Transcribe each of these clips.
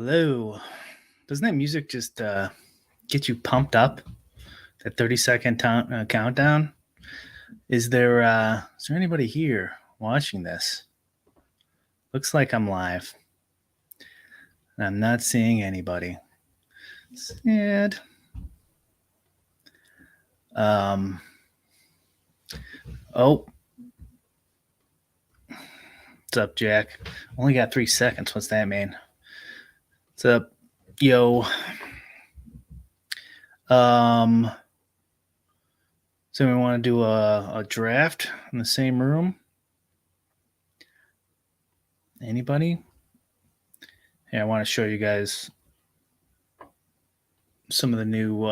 Hello. Doesn't that music just get you pumped up? That 30-second countdown. Is there anybody here watching this? Looks like I'm live. I'm not seeing anybody. Sad. Um. Oh, what's up, Jack? Only got 3 seconds. What's that mean? What's up, yo? Um. So we want to do a draft in the same room. Anybody? Hey, I want to show you guys some of the new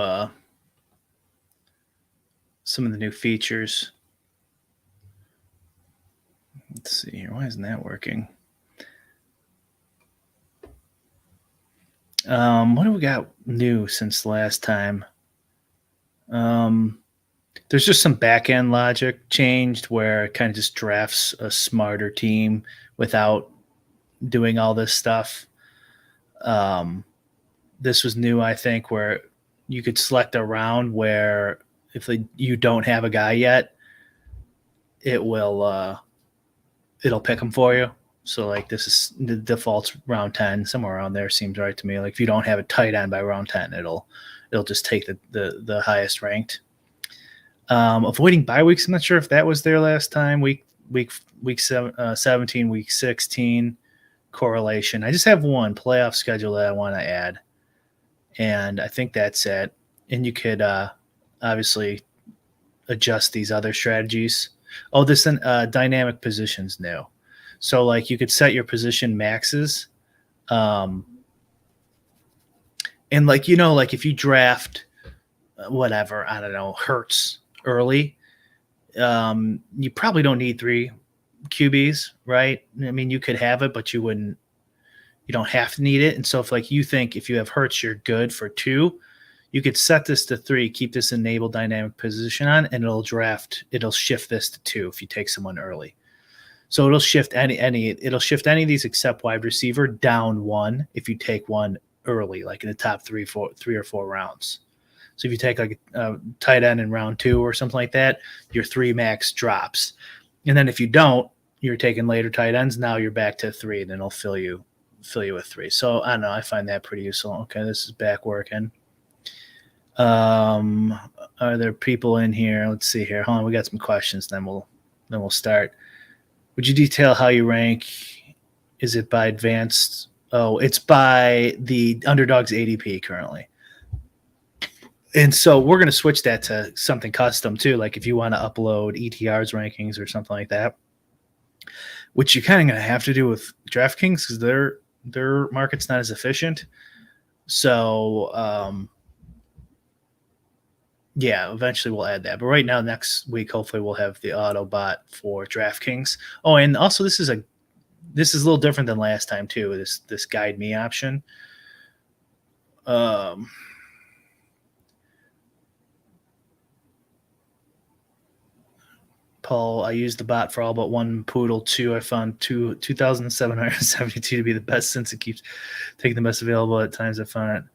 features. Let's see here. Why isn't that working? What do we got new since last time? There's just some back end logic changed where it kind of just drafts a smarter team without doing all this stuff. This was new, I think, where you could select a round where if you don't have a guy yet, it'll pick them for you. So like this is the default's round 10, somewhere around there seems right to me. Like if you don't have a tight end by round 10, it'll just take the highest ranked. Avoiding bye weeks. I'm not sure if that was there last time. Week 17, week 16 correlation. I just have one playoff schedule that I want to add, and I think that's it. And you could obviously adjust these other strategies. Oh, this dynamic positions new. So like you could set your position maxes. And like, like if you draft whatever, I don't know, Hurts early, you probably don't need 3 QBs, right? I mean, you could have it, but you don't have to need it. And so if like you think if you have Hurts, you're good for 2, you could set this to 3, keep this enable dynamic position on, and it'll shift this to 2 if you take someone early. So it'll shift it'll shift any of these except wide receiver down 1 if you take one early, like in the top 3 or 4 rounds. So if you take like a tight end in round 2 or something like that, your 3 max drops. And then if you don't, you're taking later tight ends. Now you're back to 3, and then it'll fill you with 3. So I don't know. I find that pretty useful. Okay, this is back working. Are there people in here? Let's see here. Hold on, we got some questions. Then we'll start. Would you detail how you rank? Is it by advanced? Oh, it's by the underdog's ADP currently. And so we're going to switch that to something custom too. Like if you want to upload ETR's rankings or something like that, which you kind of going to have to do with DraftKings because their market's not as efficient. So, yeah, eventually we'll add that. But right now, next week, hopefully we'll have the auto bot for DraftKings. Oh, and also this is a little different than last time too. This guide me option. Paul, I used the bot for all but one poodle too. I found 2,772 to be the best since it keeps taking the best available at times. I found it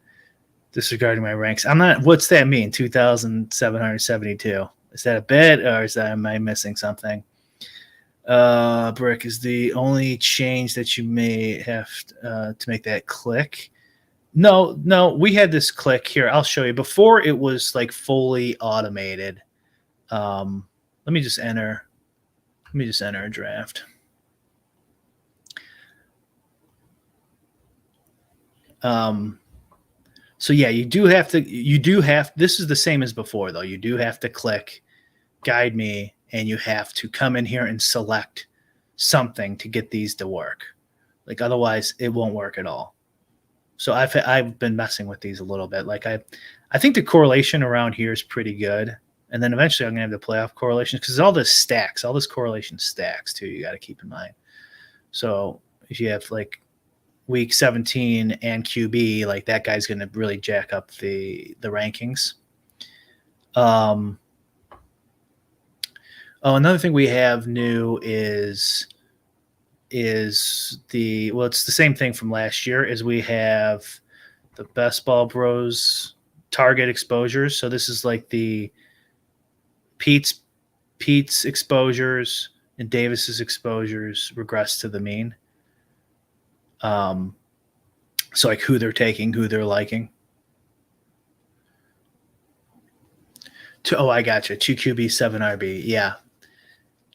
disregarding my ranks. I'm not. What's that mean? 2,772. Is that a bit, or am I missing something? Brick is the only change that you may have to make that click. No, we had this click here. I'll show you. Before it was like fully automated. Let me just enter a draft. So yeah, this is the same as before though. You do have to click guide me, and you have to come in here and select something to get these to work. Like otherwise it won't work at all. So I've been messing with these a little bit. Like I think the correlation around here is pretty good. And then eventually I'm going to have the playoff correlations because all this correlation stacks too. You got to keep in mind. So if you have like week 17 and QB, like that guy's going to really jack up the rankings. Another thing we have new is is it's the same thing from last year. Is we have the Best Ball Bros target exposures. So this is like the Pete's exposures and Davis's exposures regress to the mean. So like who they're taking, who they're liking. I gotcha. 2 QB, 7 RB. Yeah.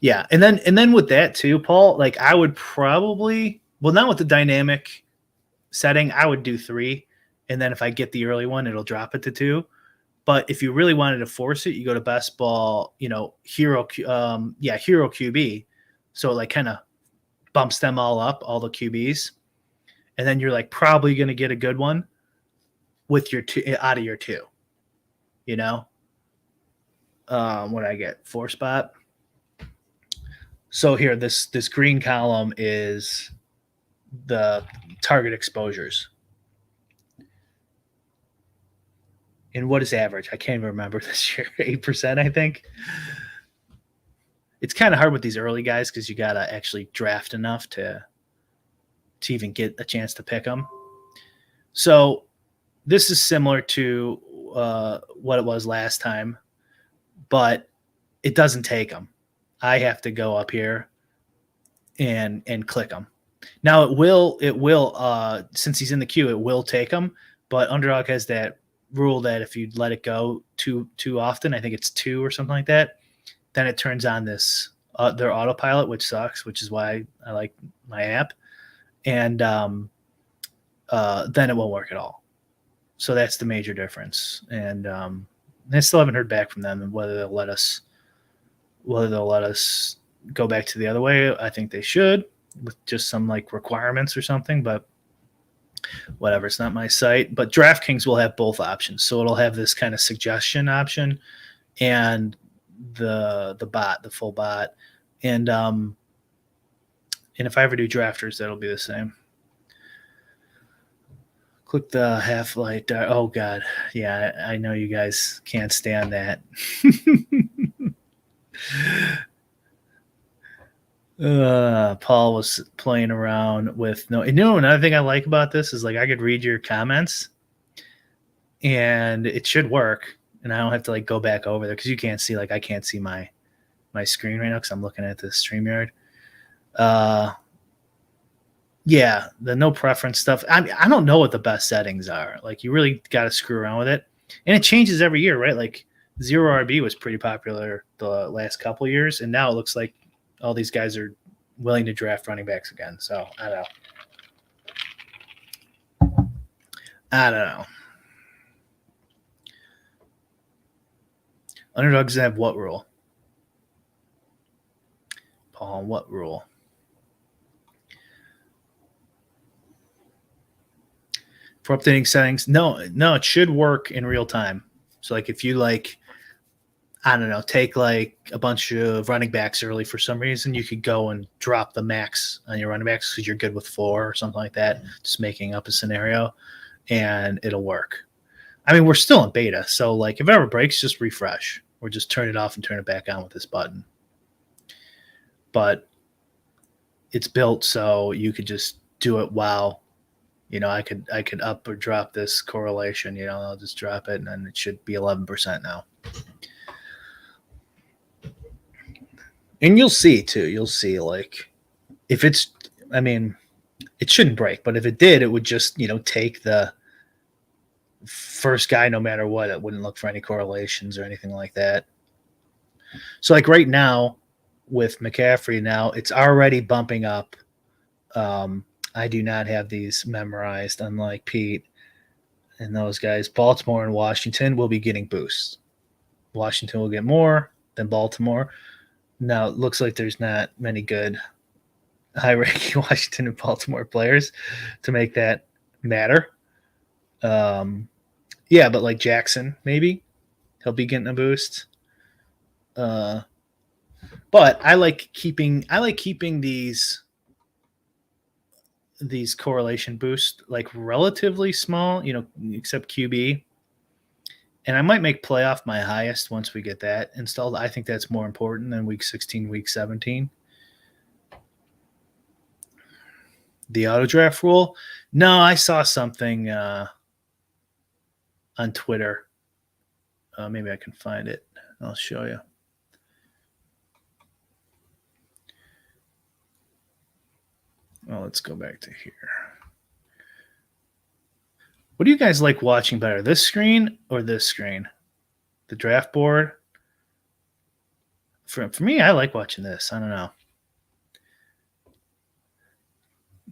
Yeah. And then with that too, Paul, like I would probably, not with the dynamic setting, I would do 3. And then if I get the early one, it'll drop it to 2. But if you really wanted to force it, you go to Best Ball, Hero QB. So it like kind of bumps them all up, all the QBs. And then you're like probably going to get a good one with your 2 out of your 2, what I get 4 spot. So here, this green column is the target exposures. And what is average? I can't even remember this year. 8%, I think. It's kind of hard with these early guys because you got to actually draft enough to even get a chance to pick them. So this is similar to what it was last time, but it doesn't take them. I have to go up here and click them. Now it will since he's in the queue, it will take them, but Underdog has that rule that if you let it go too often, I think it's 2 or something like that, then it turns on this their autopilot, which sucks, which is why I like my app. And then it won't work at all. So that's the major difference. And I still haven't heard back from them and whether they'll let us go back to the other way. I think they should, with just some like requirements or something, but whatever. It's not my site. But DraftKings will have both options. So it'll have this kind of suggestion option and the bot, the full bot. And if I ever do drafters, that'll be the same. Click the half light. Oh God. Yeah, I know you guys can't stand that. Paul was playing around with another thing I like about this is like I could read your comments and it should work and I don't have to like go back over there because you can't see, like I can't see my screen right now because I'm looking at the StreamYard. Yeah, the no preference stuff. I don't know what the best settings are. Like you really got to screw around with it, and it changes every year, right? Like 0 RB was pretty popular the last couple of years, and now it looks like all these guys are willing to draft running backs again. So I don't know. Underdogs have what rule? Paul, what rule? For updating settings? No, it should work in real time. So like if you like, I don't know, take like a bunch of running backs early for some reason, you could go and drop the max on your running backs because you're good with 4 or something like that, just making up a scenario, and it'll work. I mean, we're still in beta, so like if it ever breaks, just refresh or just turn it off and turn it back on with this button. But it's built so you could just do it while, I could up or drop this correlation, I'll just drop it and then it should be 11% now. And you'll see like if it shouldn't break, but if it did, it would just, take the first guy no matter what. It wouldn't look for any correlations or anything like that. So like right now with McCaffrey now, it's already bumping up. I do not have these memorized, unlike Pete and those guys. Baltimore and Washington will be getting boosts. Washington will get more than Baltimore. Now, it looks like there's not many good high-ranking Washington and Baltimore players to make that matter. Yeah, but like Jackson, maybe he'll be getting a boost. But I like keeping these correlation boosts like relatively small, except QB. And I might make playoff my highest once we get that installed. I think that's more important than week 16, week 17. The auto draft rule? No, I saw something on Twitter. Maybe I can find it. I'll show you. Well, let's go back to here. What do you guys like watching better, this screen or this screen? The draft board? For me, I like watching this. I don't know.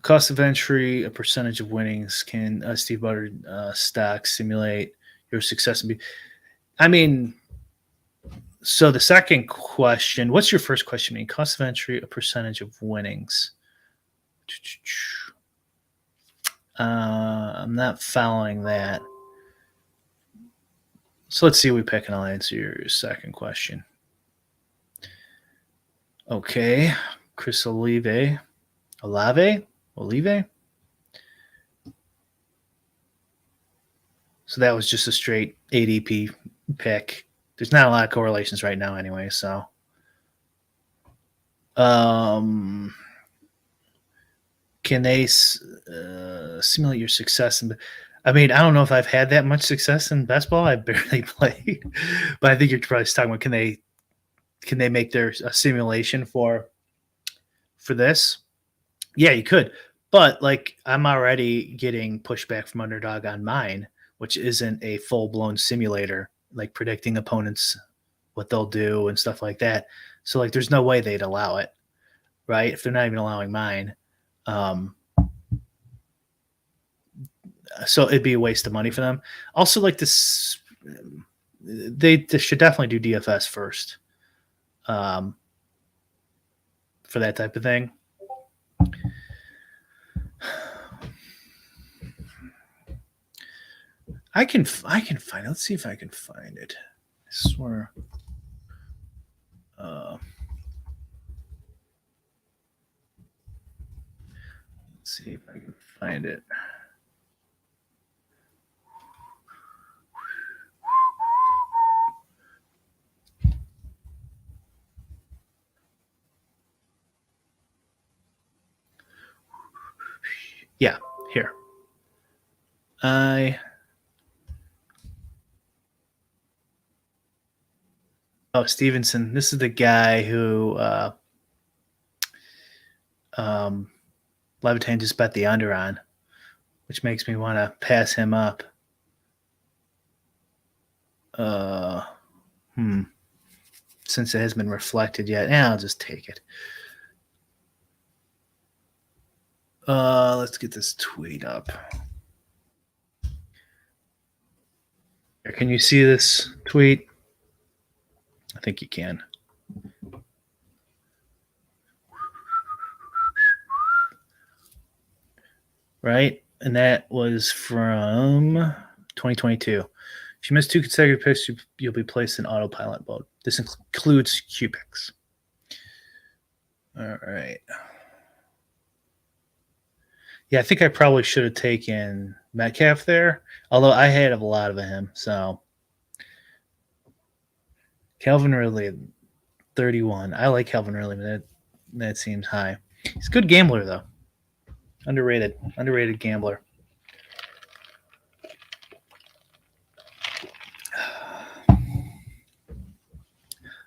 Cost of entry, a percentage of winnings. Can Steve Butter stock simulate your success? I mean, so the second question, what's your first question mean? Cost of entry, a percentage of winnings. I'm not following that. So let's see what we pick, and I'll answer your second question. Okay, Chris Olave. So that was just a straight ADP pick. There's not a lot of correlations right now anyway, so. Can they simulate your success? I mean, I don't know if I've had that much success in best ball. I barely played, but I think you're probably talking about can they make their a simulation for this? Yeah, you could, but like I'm already getting pushback from Underdog on mine, which isn't a full blown simulator, like predicting opponents, what they'll do and stuff like that. So like, there's no way they'd allow it, right? If they're not even allowing mine. So it'd be a waste of money for them. Also, like this, they should definitely do DFS first, for that type of thing. I can find it. Let's see if I can find it. I swear. Let's see if I can find it. Yeah, here. Stevenson. This is the guy who Levitan just bet the under on, which makes me want to pass him up. Since it hasn't been reflected yet, I'll just take it. Let's get this tweet up. Can you see this tweet? I think you can. Right? And that was from 2022. If you miss 2 consecutive picks, you'll be placed in autopilot mode. This includes Q picks. All right. Yeah, I think I probably should have taken Metcalf there, although I had a lot of him. So Calvin Ridley, 31. I like Calvin Ridley, but that seems high. He's a good gambler, though. Underrated gambler.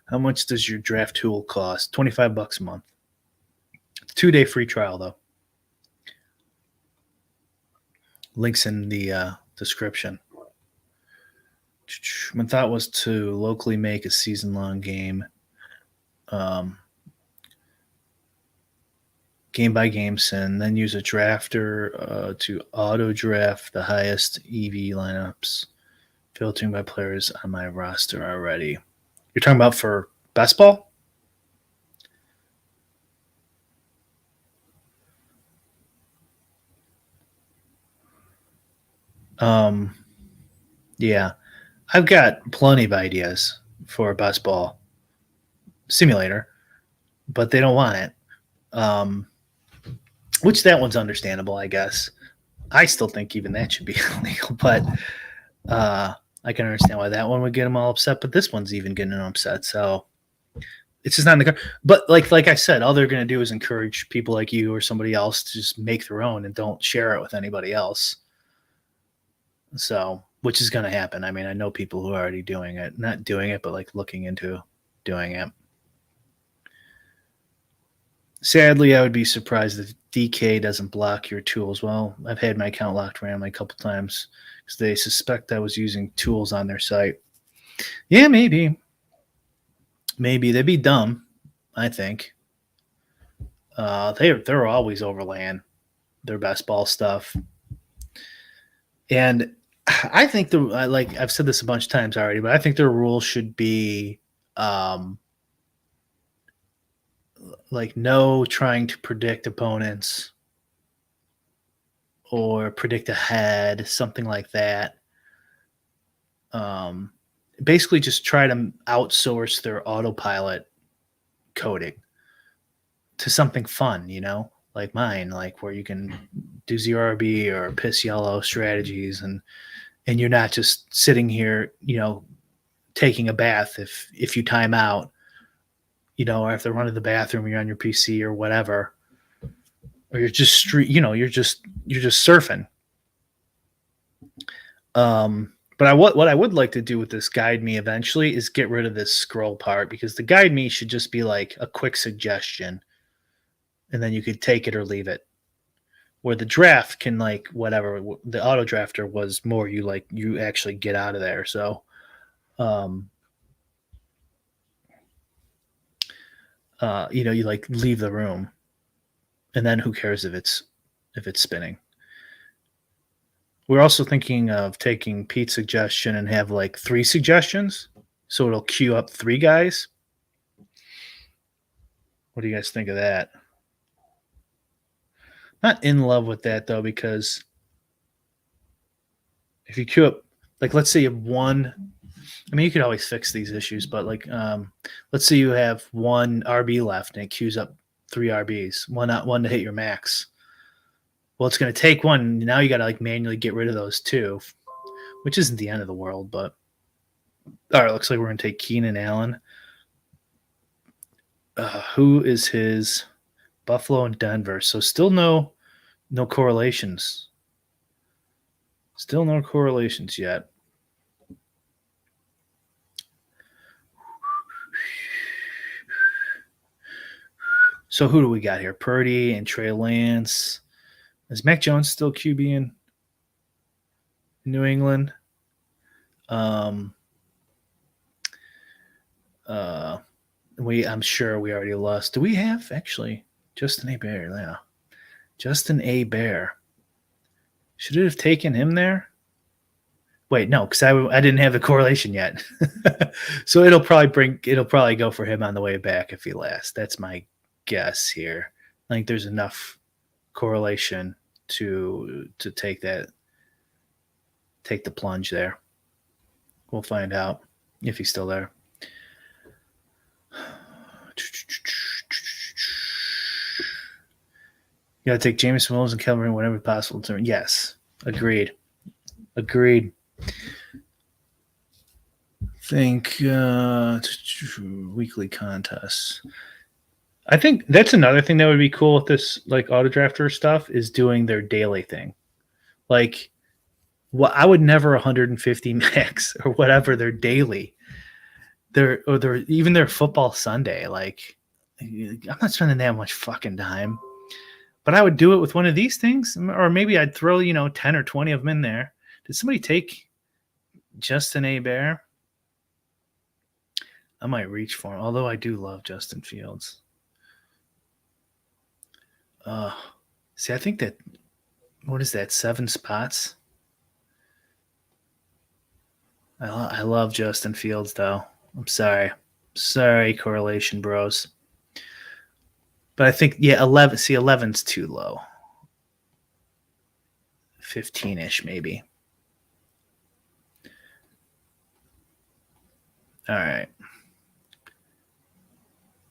How much does your draft tool cost? $25 a month. It's a 2-day free trial, though. Links in the description. My thought was to locally make a season-long game, game-by-game sim, then use a drafter to auto-draft the highest EV lineups, filtering by players on my roster already. You're talking about for best ball? Yeah. I've got plenty of ideas for a best ball simulator, but they don't want it. Which that one's understandable, I guess. I still think even that should be illegal, but I can understand why that one would get them all upset, but this one's even getting them upset. So It's just not in the car. But like I said, all they're going to do is encourage people like you or somebody else to just make their own and don't share it with anybody else. So, which is going to happen. I mean, I know people who are already doing it, not doing it, but like looking into doing it. Sadly, I would be surprised if DK doesn't block your tools. Well, I've had my account locked randomly a couple times because they suspect I was using tools on their site. Yeah, maybe. Maybe they'd be dumb. I think they're always overlaying their best ball stuff, and I think like I've said this a bunch of times already, but I think their rule should be like no trying to predict opponents or predict ahead, something like that. Basically, just try to outsource their autopilot coding to something fun, like mine, like where you can do 0RB or piss yellow strategies, and you're not just sitting here, taking a bath if you time out, or if they're running the bathroom, you're on your PC or whatever, or you're just you're just surfing. But what I would like to do with this guide me eventually is get rid of this scroll part, because the guide me should just be like a quick suggestion, and then you could take it or leave it. Where the draft can, like, whatever, the auto drafter was more you actually get out of there. So, you like leave the room, and then who cares if it's spinning. We're also thinking of taking Pete's suggestion and have like 3 suggestions, so it'll queue up 3 guys. What do you guys think of that? Not in love with that though, because if you queue up, like, let's say you have one. I mean, you could always fix these issues, but like, let's say you have 1 RB left and it queues up 3 RBs, one to hit your max. Well, it's going to take one. Now you got to like manually get rid of those 2, which isn't the end of the world. But all right, looks like we're going to take Keenan Allen. Who is his? Buffalo and Denver. So still no correlations. Still no correlations yet. So who do we got here? Purdy and Trey Lance. Is Mac Jones still QB in New England? I'm sure we already lost. Do we have actually Justin Hebert? Yeah, Justin Hebert. Should it have taken him there? Wait, no, because I didn't have the correlation yet. So it'll probably go for him on the way back if he lasts. That's my guess here. I think there's enough correlation to take the plunge there. We'll find out if he's still there. You got to take Jameson Williams and Kelvin whenever possible. Yes, agreed. Think weekly contests. I think that's another thing that would be cool with this, like, auto drafter stuff, is doing their daily thing. Like, I would never 150 max or whatever their daily. Their football Sunday. Like, I'm not spending that much fucking time, but I would do it with one of these things, or maybe I'd throw 10 or 20 of them in there. Did somebody take Justin Hebert? I might reach for him, although I do love Justin Fields. See, I think that, what is that, 7 spots? I love Justin Fields, though. I'm sorry. Sorry, correlation bros. But I think, 11. See, 11's too low. 15-ish, maybe. All right.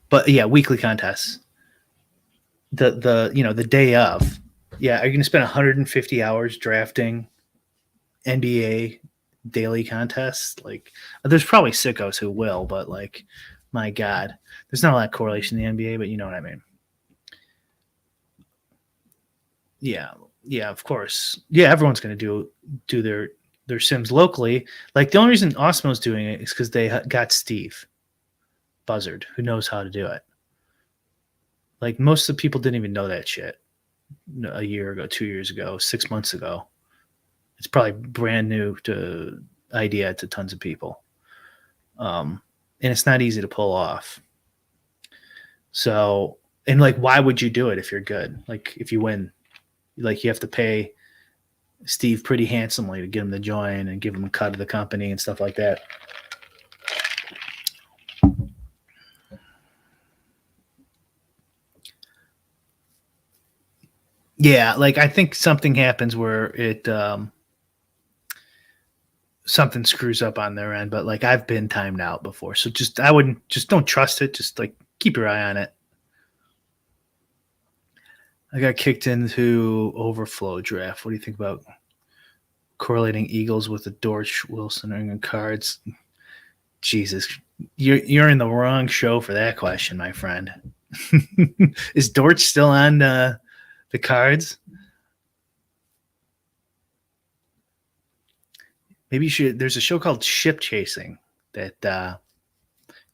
But yeah, weekly contests. The day of. Yeah, are you going to spend 150 hours drafting NBA daily contests? Like, there's probably sickos who will, but like, My God, there's not a lot of correlation in the NBA, but you know what I mean. Yeah, yeah, of course. Yeah, everyone's going to do their sims locally. Like the only reason Osmo's doing it is because they got Steve Buzzard, who knows how to do it. Like most of the people didn't even know that shit a year ago, 2 years ago, 6 months ago. It's probably brand new to idea to tons of people, and it's not easy to pull off. So, and like, why would you do it if you're good? Like, if you win, like you have to pay Steve pretty handsomely to get him to join and give him a cut of the company and stuff like that. Yeah, like I think something happens where it something screws up on their end, but like I've been timed out before. So I wouldn't just don't trust it. Just like keep your eye on it. I got kicked into overflow draft. What do you think about correlating Eagles with the Dortch Wilson ring cards? Jesus, you're in the wrong show for that question, my friend. Is Dortch still on the cards? Maybe you should. There's a show called Ship Chasing that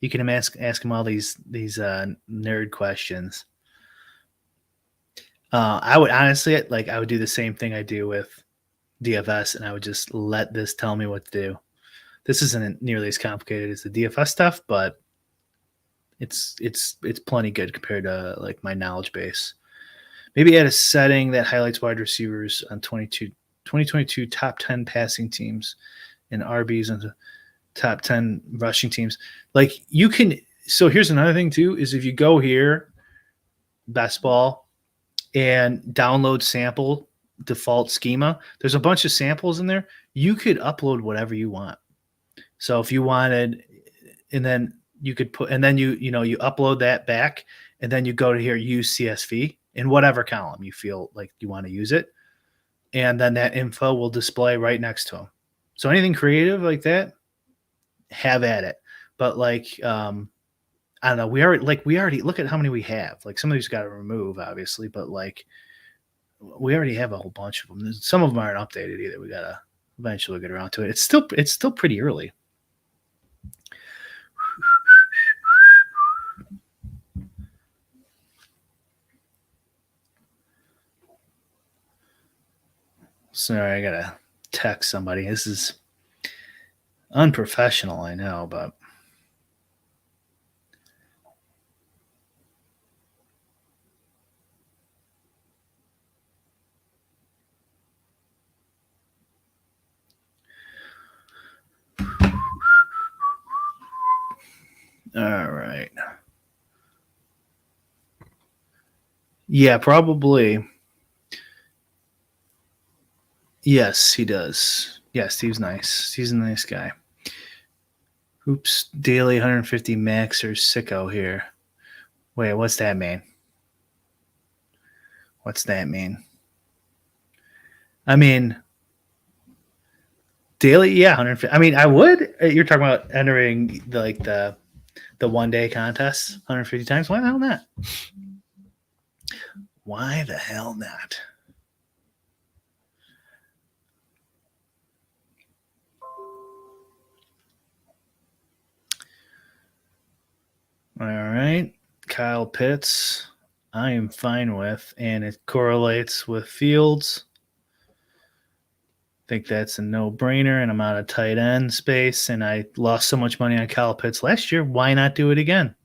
you can ask him all these nerd questions. I would honestly like I would do the same thing I do with DFS, and I would just let this tell me what to do. This isn't nearly as complicated as the DFS stuff, but it's plenty good compared to like my knowledge base. Maybe add a setting that highlights wide receivers on 2022 top 10 passing teams and RBs on the top 10 rushing teams. Like you can. So here's another thing too: is if you go here, best ball, and download sample default schema, there's a bunch of samples in there. You could upload whatever you want. So if you wanted, and then you could put, and then you upload that back, and then you go to here, use CSV in whatever column you feel like you want to use it. And then that info will display right next to them. So anything creative like that, have at it. But like, I don't know, we already look at how many we have. Like some of these got to remove, obviously, but like we already have a whole bunch of them. Some of them aren't updated either. We gotta eventually get around to it. It's still pretty early. Sorry, I gotta text somebody. This is unprofessional, I know, but all right. Yeah, probably. Yes, he does. Yeah, Steve's nice. He's a nice guy. Oops, daily 150 max or sicko here. Wait, what's that mean? What's that mean? I mean, daily, yeah, 150. I mean, I would. You're talking about entering the 1 day contest 150 times. Why the hell not? Why the hell not? All right, Kyle Pitts, I am fine with, and it correlates with Fields. I think that's a no-brainer, and I'm out of tight end space, and I lost so much money on Kyle Pitts last year. Why not do it again?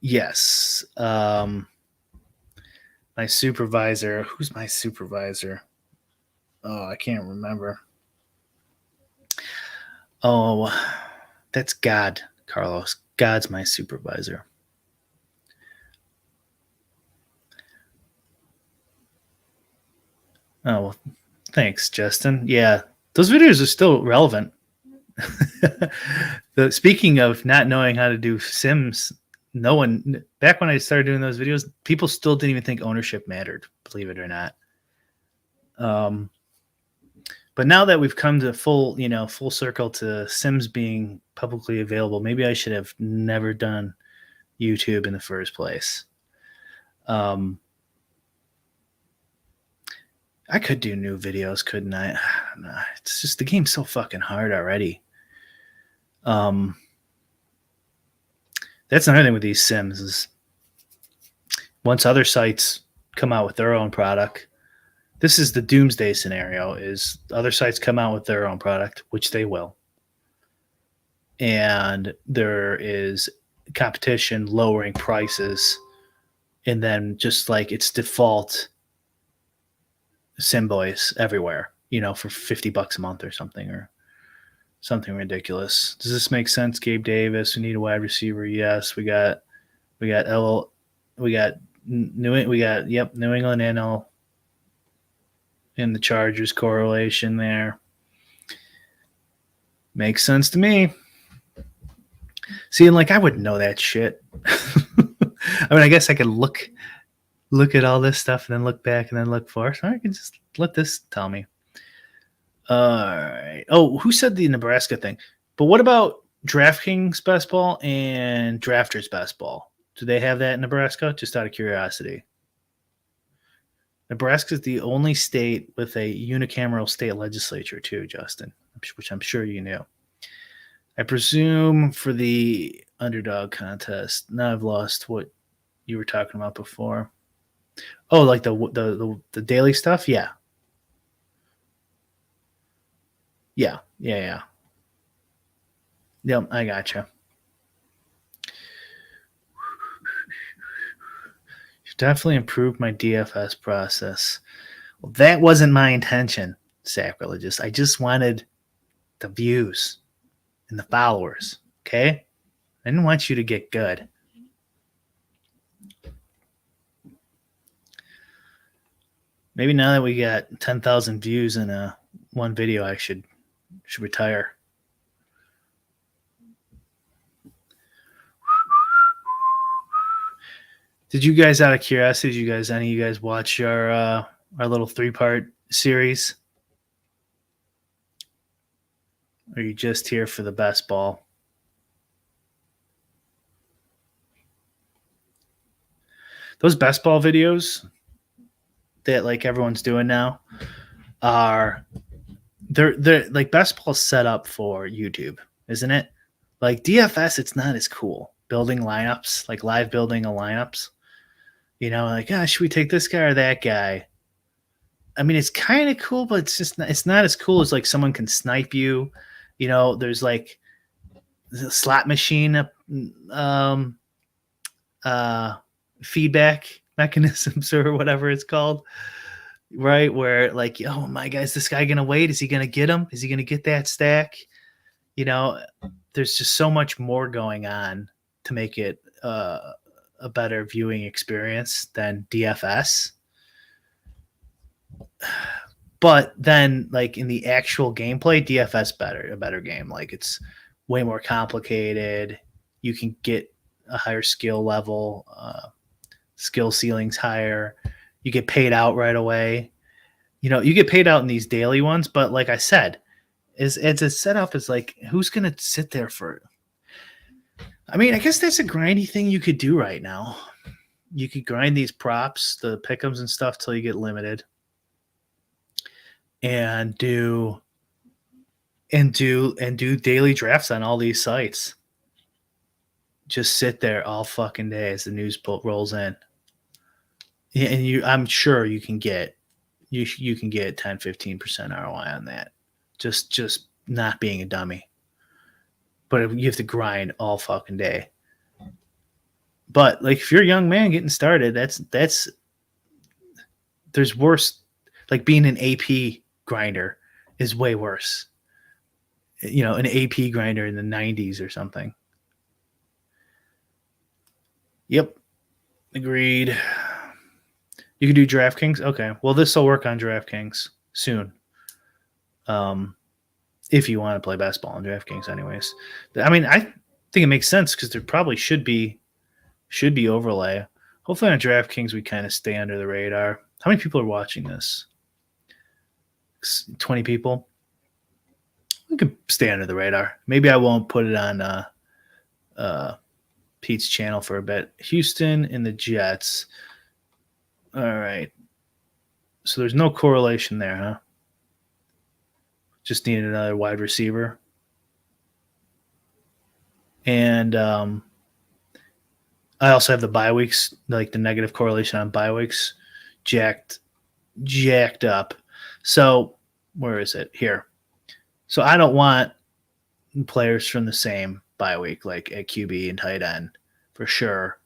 Yes. My supervisor. Who's my supervisor? Oh, I can't remember. Oh, that's God, Carlos. God's my supervisor. Oh, well, thanks, Justin. Yeah, those videos are still relevant. Speaking of not knowing how to do Sims, no one back when I started doing those videos, people still didn't even think ownership mattered, believe it or not. But But now that we've come to full circle to Sims being publicly available, maybe I should have never done YouTube in the first place. Um, I could do new videos, couldn't I? Nah, it's just the game's so fucking hard already. That's another thing with these Sims is once other sites come out with their own product, this is the doomsday scenario: is other sites come out with their own product, which they will, and there is competition lowering prices, and then just like it's default Sim Boys everywhere, for $50 a month or something, or something ridiculous. Does this make sense? Gabe Davis, we need a wide receiver. Yes, we got New England NL in the Chargers correlation there. Makes sense to me. See, and like I wouldn't know that shit. I mean, I guess I could look at all this stuff and then look back and then look forward. So I can just let this tell me. All right. Oh, who said the Nebraska thing? But what about DraftKings Best Ball and Drafters Best Ball? Do they have that in Nebraska? Just out of curiosity. Nebraska is the only state with a unicameral state legislature too, Justin, which I'm sure you knew. I presume for the underdog contest. Now I've lost what you were talking about before. Oh, like the daily stuff? Yeah. Yeah. Yep, I gotcha. Definitely improved my DFS process. Well, that wasn't my intention, sacrilegious. I just wanted the views and the followers, okay? I didn't want you to get good. Maybe now that we got 10,000 views in one video, I should retire. Did you guys, out of curiosity, any of you guys watch our little 3-part series? Or are you just here for the best ball? Those best ball videos that like everyone's doing now are they're like best ball set up for YouTube, isn't it? Like DFS, it's not as cool. Building lineups, like live building of lineups. Like, should we take this guy or that guy? I mean, it's kind of cool, but it's not as cool as like someone can snipe you. There's like the slot machine feedback mechanisms or whatever it's called, right? Where like, oh my God, is this guy gonna wait? Is he gonna get him? Is he gonna get that stack? There's just so much more going on to make it a better viewing experience than DFS. But then like in the actual gameplay, DFS a better game. Like it's way more complicated. You can get a higher skill level, skill ceilings higher. You get paid out right away. You get paid out in these daily ones, but like I said, it's a setup is like, who's gonna sit there for? I mean, I guess that's a grindy thing you could do right now. You could grind these props, the pick'ems and stuff, till you get limited, and do daily drafts on all these sites. Just sit there all fucking day as the news rolls in, and I'm sure you can get 10-15% ROI on that. Just not being a dummy. But you have to grind all fucking day. But like if you're a young man getting started, there's worse. Like being an AP grinder is way worse. An AP grinder in the 90s or something. Yep. Agreed. You can do DraftKings? Okay. Well, this will work on DraftKings soon. If you want to play basketball on DraftKings anyways. I mean, I think it makes sense because there probably should be overlay. Hopefully on DraftKings we kind of stay under the radar. How many people are watching this? 20 people. We could stay under the radar. Maybe I won't put it on Pete's channel for a bit. Houston and the Jets. All right. So there's no correlation there, huh? Just needed another wide receiver. And I also have the bye weeks, like the negative correlation on bye weeks, jacked up. So where is it? Here. So I don't want players from the same bye week, like at QB and tight end, for sure.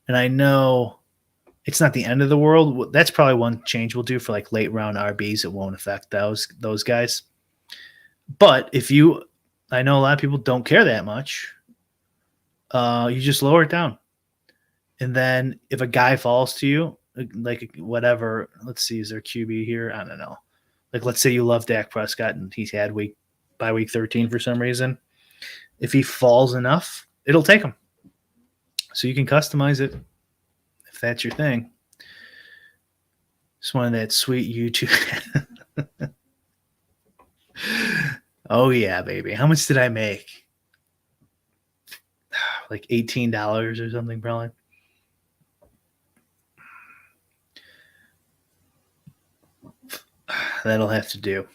And I know it's not the end of the world. That's probably one change we'll do for like late round RBs. It won't affect those guys. But I know a lot of people don't care that much. You just lower it down. And then if a guy falls to you, like whatever, let's see, is there QB here? I don't know. Like, let's say you love Dak Prescott and he's had by week 13 for some reason. If he falls enough, it'll take him. So you can customize it if that's your thing. Just wanted that sweet YouTube. Oh, yeah, baby. How much did I make? Like $18 or something, probably. That'll have to do.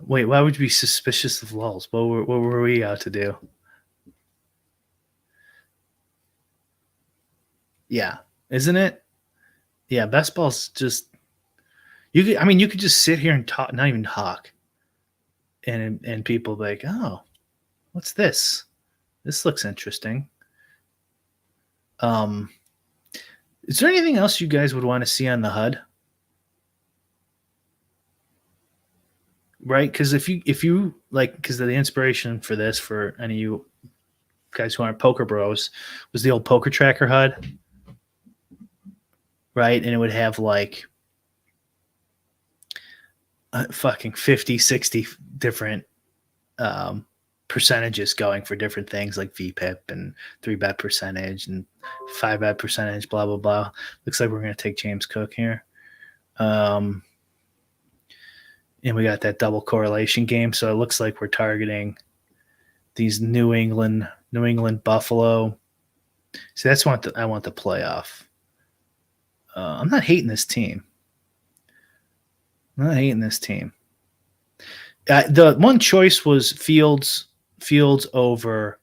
Wait, why would you be suspicious of lulls? What were we out to do? Yeah, isn't it? Yeah, best ball's just you could just sit here and talk, not even talk, and people be like, oh, what's this? This looks interesting. Is there anything else you guys would want to see on the HUD? Right? Because if you like, because the inspiration for this, for any of you guys who aren't poker bros, was the old Poker Tracker HUD, right? And it would have like fucking 50, 60 different percentages going for different things like VPIP and 3-bet percentage and 5-bet percentage, blah, blah, blah. Looks like we're going to take James Cook here. And we got that double correlation game. So it looks like we're targeting these New England Buffalo. So that's what I want the playoff. I'm not hating this team. The one choice was Fields over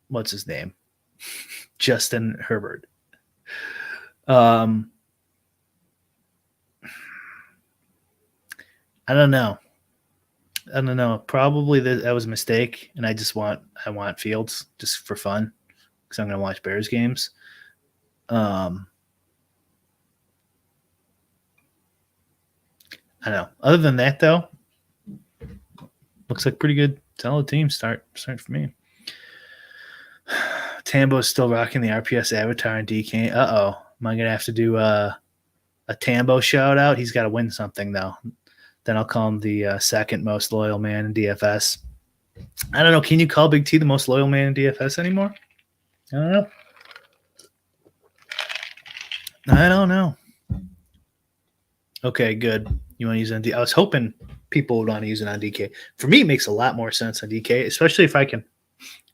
what's his name? Justin Herbert. I don't know. Probably that was a mistake, and I want Fields just for fun because I'm going to watch Bears games. I don't know. Other than that, though, looks like pretty good, solid team start for me. Tambo is still rocking the RPS avatar in DK. Uh-oh. Am I going to have to do a Tambo shout out? He's got to win something, though. Then I'll call him the second most loyal man in DFS. I don't know. Can you call Big T the most loyal man in DFS anymore? I don't know. Okay, good. You want to use it on DK? I was hoping people would want to use it on DK. For me, it makes a lot more sense on DK, especially if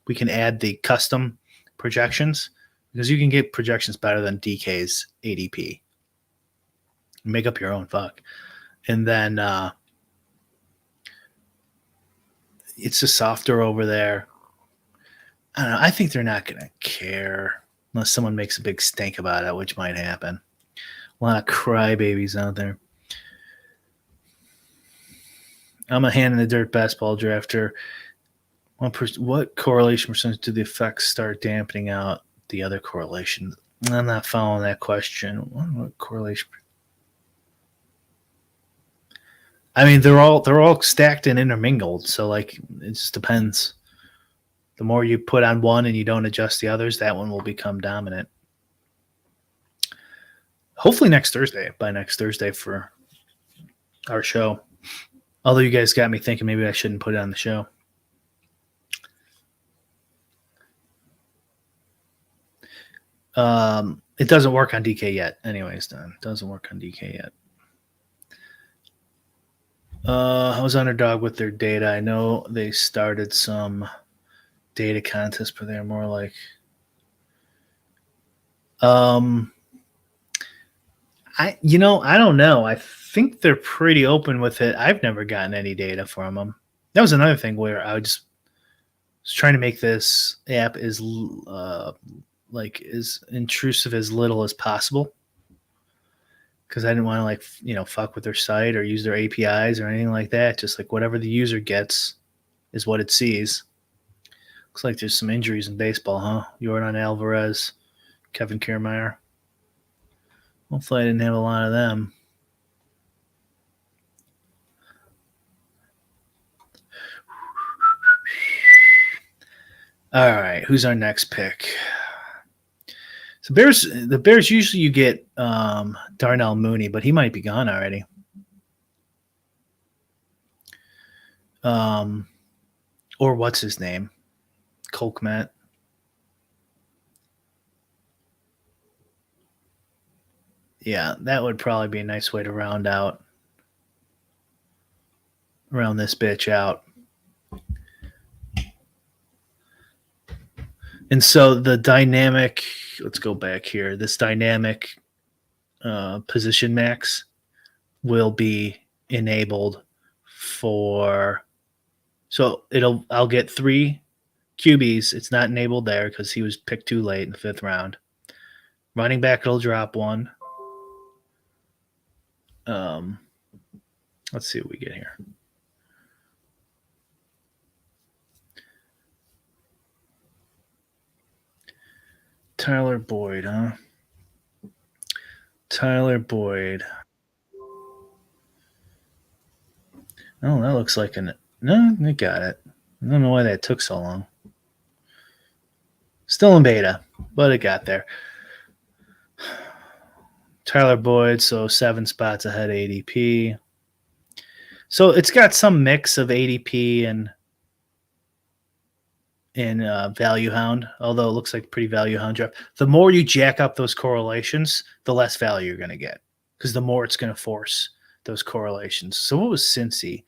we can add the custom projections, because you can get projections better than DK's ADP. Make up your own, fuck. And then it's just softer over there. I don't know. I think they're not going to care unless someone makes a big stink about it, which might happen. A lot of crybabies out there. I'm a hand in the dirt basketball drafter. What correlation percentage do the effects start dampening out the other correlation? I'm not following that question. What correlation? I mean, they're all stacked and intermingled. So like, it just depends. The more you put on one and you don't adjust the others, that one will become dominant. Hopefully by next Thursday for our show. Although you guys got me thinking maybe I shouldn't put it on the show. It doesn't work on DK yet. Anyways, then doesn't work on DK yet. How's Underdog with their data? I know they started some data contests, but they're more like, I don't know. I think they're pretty open with it. I've never gotten any data from them. That was another thing where I was trying to make this app as like as intrusive as little as possible, because I didn't want to like fuck with their site or use their APIs or anything like that. Just like whatever the user gets is what it sees. Looks like there's some injuries in baseball, huh? Jordan Alvarez, Kevin Kiermaier. Hopefully I didn't have a lot of them. All right, who's our next pick? So the Bears usually you get Darnell Mooney, but he might be gone already. Or what's his name? Colkmet. Yeah, that would probably be a nice way to round this bitch out. And so the dynamic, let's go back here. This dynamic position max will be enabled for. So I'll get 3 QBs. It's not enabled there because he was picked too late in the 5th round. Running back, it'll drop 1. Let's see what we get here. Tyler Boyd, huh? Tyler Boyd. Oh, that looks like no, they got it. I don't know why that took so long. Still in beta, but it got there. Tyler Boyd, so 7 spots ahead of ADP. So it's got some mix of ADP and Value Hound, although it looks like pretty Value Hound draft. The more you jack up those correlations, the less value you're going to get, because the more it's going to force those correlations. So what was Cincy?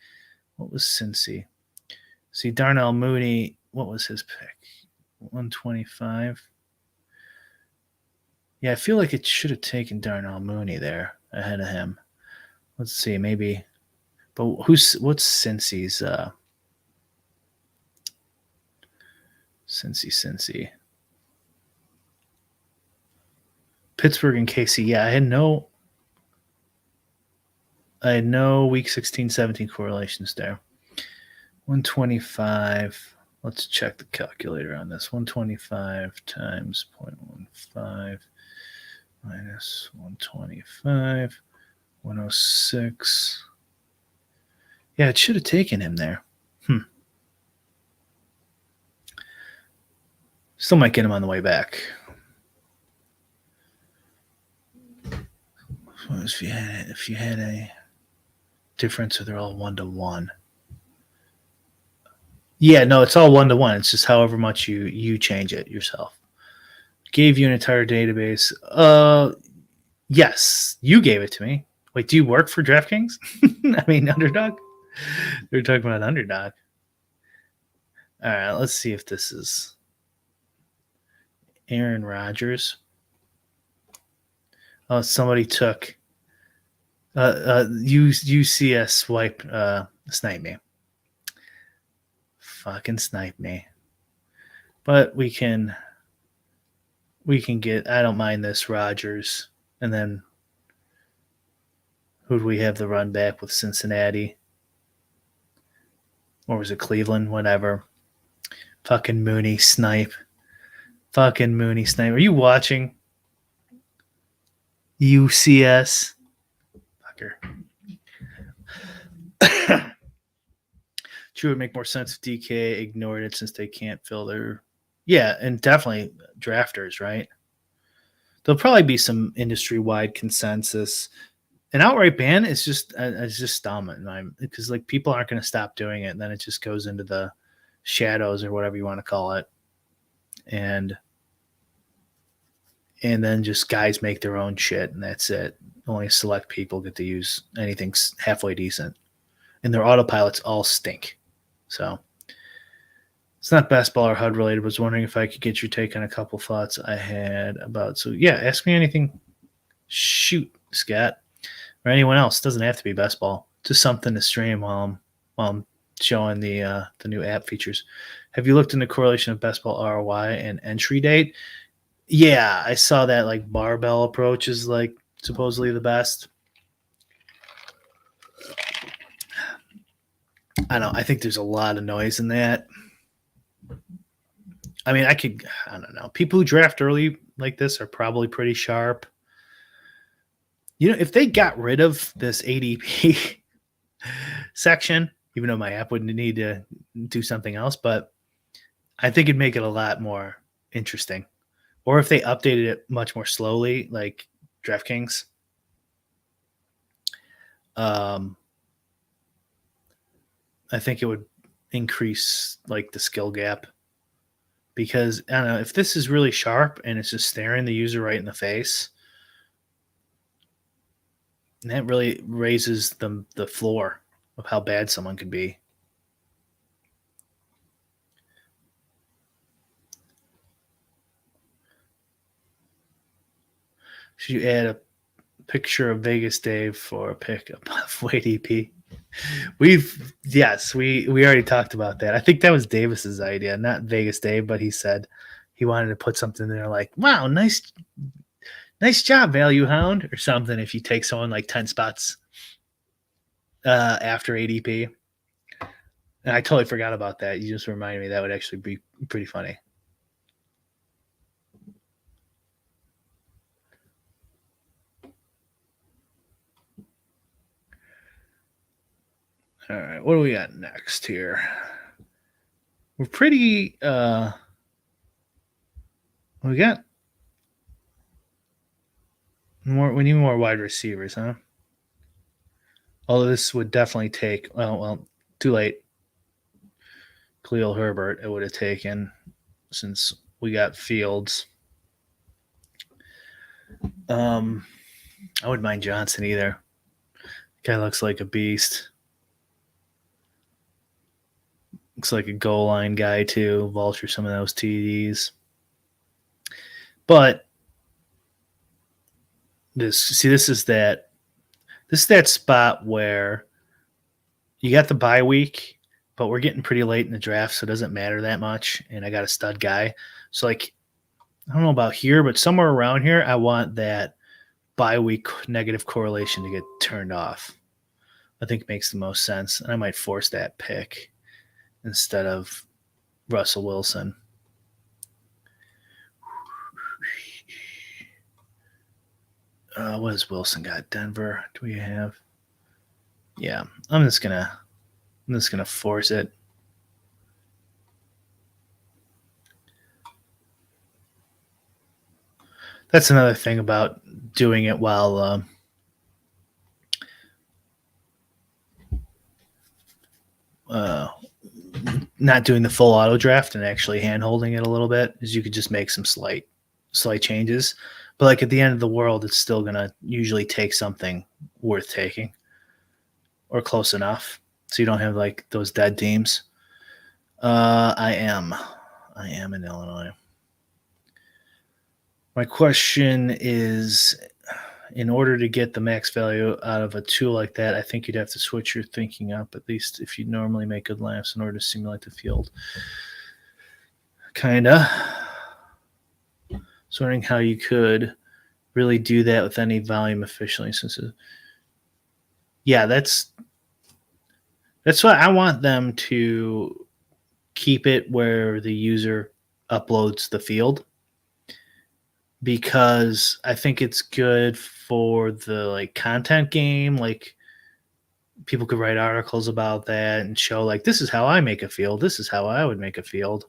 See, Darnell Mooney, what was his pick? 125. Yeah, I feel like it should have taken Darnell Mooney there ahead of him. Let's see, maybe. But what's Cincy's? Cincy. Pittsburgh and KC. Yeah, I had no week 16, 17 correlations there. 125. Let's check the calculator on this. 125 times 0.15 minus 125. 106. Yeah, it should have taken him there. Still might get him on the way back. If you had a difference, or they're all 1-to-1. Yeah, no, it's all 1-to-1. It's just however much you change it yourself. Gave you an entire database. Yes, you gave it to me. Wait, do you work for DraftKings? I mean, Underdog? We're talking about Underdog. All right, let's see if this is Aaron Rodgers. Oh, somebody took UCS snipe me. Fucking snipe me. But we can get, I don't mind this, Rodgers. And then who do we have the run back with? Cincinnati? Or was it Cleveland? Whatever. Fucking Mooney snipe. Are you watching? UCS? Fucker. True, it would make more sense if DK ignored it since they can't fill their. Yeah, and definitely drafters, right? There'll probably be some industry-wide consensus. An outright ban is just dumb, because like people aren't going to stop doing it, and then it just goes into the shadows or whatever you want to call it, and and then just guys make their own shit, and that's it. Only select people get to use anything halfway decent, and their autopilots all stink. So it's not best ball or HUD related. Was wondering if I could get your take on a couple thoughts I had about. So yeah, ask me anything. Shoot, Scott, or anyone else. Doesn't have to be best ball. Just something to stream while I'm showing the new app features. Have you looked into correlation of best ball ROI and entry date? Yeah, I saw that like barbell approach is like supposedly the best. I don't know. I think there's a lot of noise in that. I mean, I don't know. People who draft early like this are probably pretty sharp. You know, if they got rid of this ADP section, even though my app would need to do something else, but I think it'd make it a lot more interesting. Or if they updated it much more slowly, like DraftKings. I think it would increase like the skill gap, because I don't know if this is really sharp and it's just staring the user right in the face. And that really raises the floor of how bad someone could be. Should you add a picture of Vegas Dave for a pick above ADP? We already talked about that. I think that was Davis's idea, not Vegas Dave, but he said he wanted to put something there like, wow, nice job, Value Hound, or something if you take someone like 10 spots after ADP. And I totally forgot about that. You just reminded me. That would actually be pretty funny. All right, what do we got next here? We're pretty we got more. We need more wide receivers, huh? Although this would definitely take too late. Khalil Herbert it would have taken, since we got Fields. I wouldn't mind Johnson either. Guy looks like a beast. Looks like a goal line guy too. Vulture some of those TDs. But this is that spot where you got the bye week, but we're getting pretty late in the draft, so it doesn't matter that much. And I got a stud guy. So like, I don't know about here, but somewhere around here, I want that bye week negative correlation to get turned off. I think it makes the most sense. And I might force that pick instead of Russell Wilson. What has Wilson got? Denver. Do we have? Yeah, I'm just gonna force it. That's another thing about doing it while not doing the full auto draft and actually hand holding it a little bit, is you could just make some slight changes. But like at the end of the world, it's still gonna usually take something worth taking or close enough, so you don't have like those dead teams. I am in Illinois. My question is, in order to get the max value out of a tool like that, I think you'd have to switch your thinking up, at least if you normally make good lamps in order to simulate the field. Kinda. So wondering how you could really do that with any volume efficiently. Yeah, that's what I want them to keep it where the user uploads the field, because I think it's good for the like content game. Like people could write articles about that and show like, this is how I make a field. This is how I would make a field.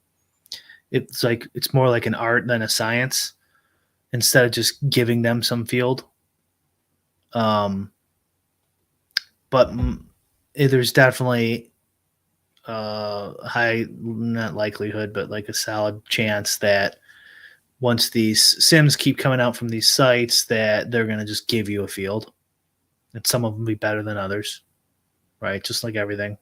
It's like, it's more like an art than a science, instead of just giving them some field. But there's definitely high, not likelihood, but like a solid chance that once these sims keep coming out from these sites that they're going to just give you a field, and some of them will be better than others, right? Just like everything.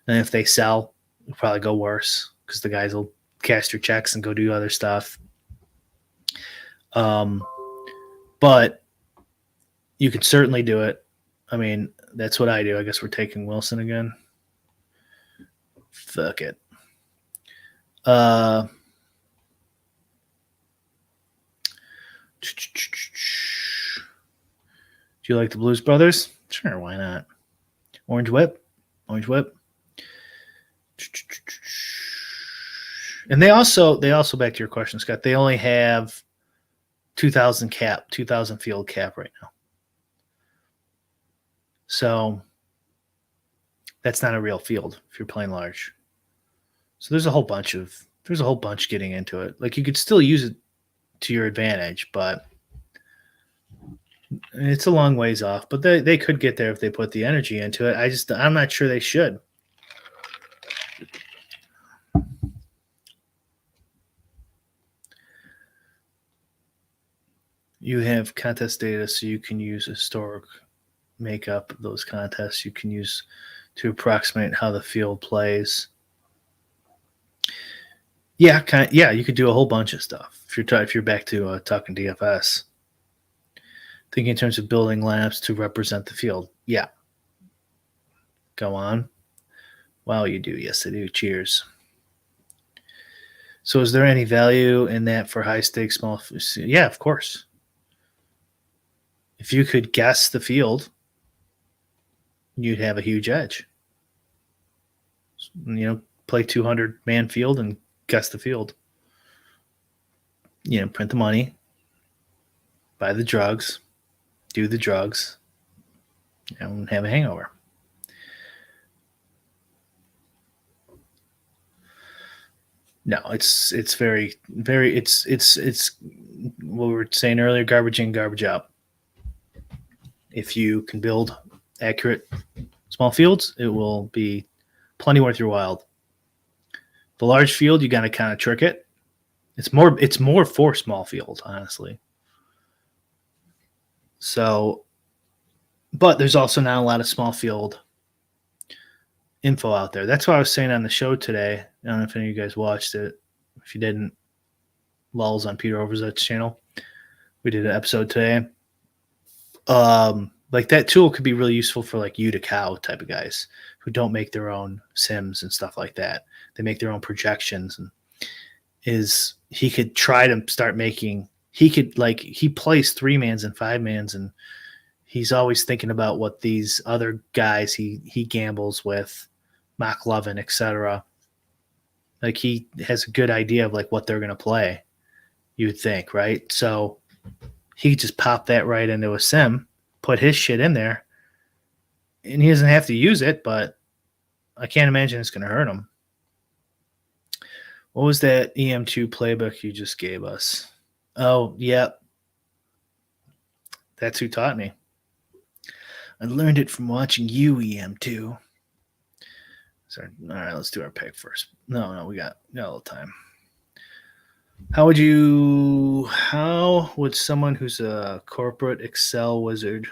And if they sell, it'll probably go worse because the guys will cash their checks and go do other stuff. But you could certainly do it. I mean, that's what I do. I guess we're taking Wilson again. Fuck it. Do you like the Blues Brothers? Sure, why not? Orange Whip. And they also back to your question, Scott. They only have 2,000 field cap right now. So that's not a real field if you're playing large. So there's a whole bunch getting into it. Like you could still use it to your advantage, but it's a long ways off. But they could get there if they put the energy into it. I'm not sure they should. You have contest data, so you can use historic makeup of those contests. You can use to approximate how the field plays. Yeah, you could do a whole bunch of stuff if you're back to talking DFS. Thinking in terms of building lineups to represent the field. Yeah. Go on. Wow, you do. Yes, I do. Cheers. So is there any value in that for high stakes small? Yeah, of course. If you could guess the field, you'd have a huge edge. Play 200 man field and guess the field. Print the money, buy the drugs, do the drugs, and have a hangover. No, it's very, very, it's what we were saying earlier, garbage in, garbage out. If you can build accurate small fields, it will be plenty worth your while. The large field, you got to kind of trick it. It's more for small field, honestly. So, but there's also not a lot of small field info out there. That's what I was saying on the show today. I don't know if any of you guys watched it. If you didn't, lulls on Peter Overzet's channel. We did an episode today. Like that tool could be really useful for like you to cow type of guys who don't make their own sims and stuff like that. They make their own projections, and he could try to start making. He plays 3-mans and 5-mans, and he's always thinking about what these other guys he gambles with, McLovin, etc. Like he has a good idea of like what they're going to play. You would think, right? So he just popped that right into a sim, put his shit in there, and he doesn't have to use it, but I can't imagine it's going to hurt him. What was that EM2 playbook you just gave us? Oh, yeah. That's who taught me. I learned it from watching you, EM2. Sorry. All right, let's do our pick first. No, we got a little time. How would someone who's a corporate Excel wizard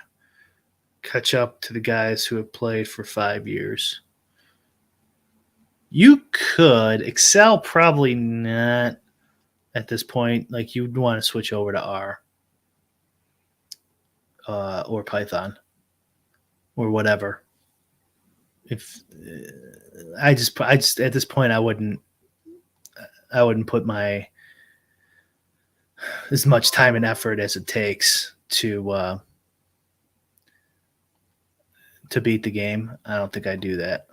catch up to the guys who have played for 5 years? You could. Excel probably not at this point. Like you'd want to switch over to R or Python or whatever. If I just at this point I wouldn't put my as much time and effort as it takes to beat the game. I don't think I'd do that.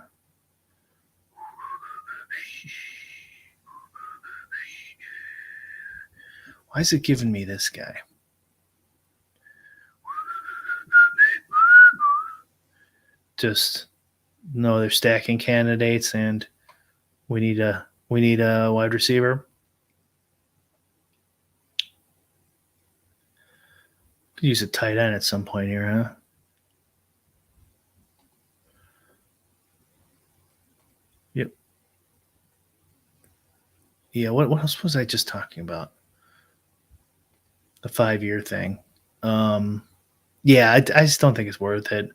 Why is it giving me this guy? Just no, they're stacking candidates, and we need a wide receiver. Could use a tight end at some point here, huh? Yep. Yeah. What else was I just talking about? the 5-year thing. Yeah, I just don't think it's worth it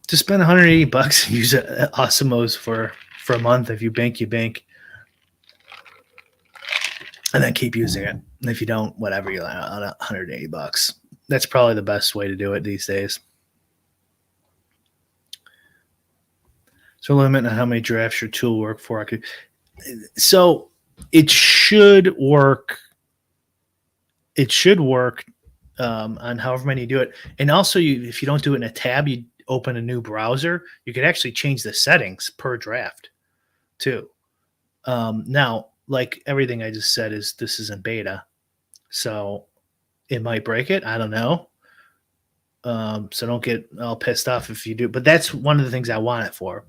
to spend $180 and use Osmos for a month. If you bank, you bank, and then keep using it. And if you don't, whatever, you're on $180. That's probably the best way to do it these days. So limit on how many drafts your tool work for. So it should work. It should work on however many you do it. And also, if you don't do it in a tab, you open a new browser. You could actually change the settings per draft too. Now, like everything I just said, this is in beta, so it might break it. I don't know. So don't get all pissed off if you do. But that's one of the things I want it for.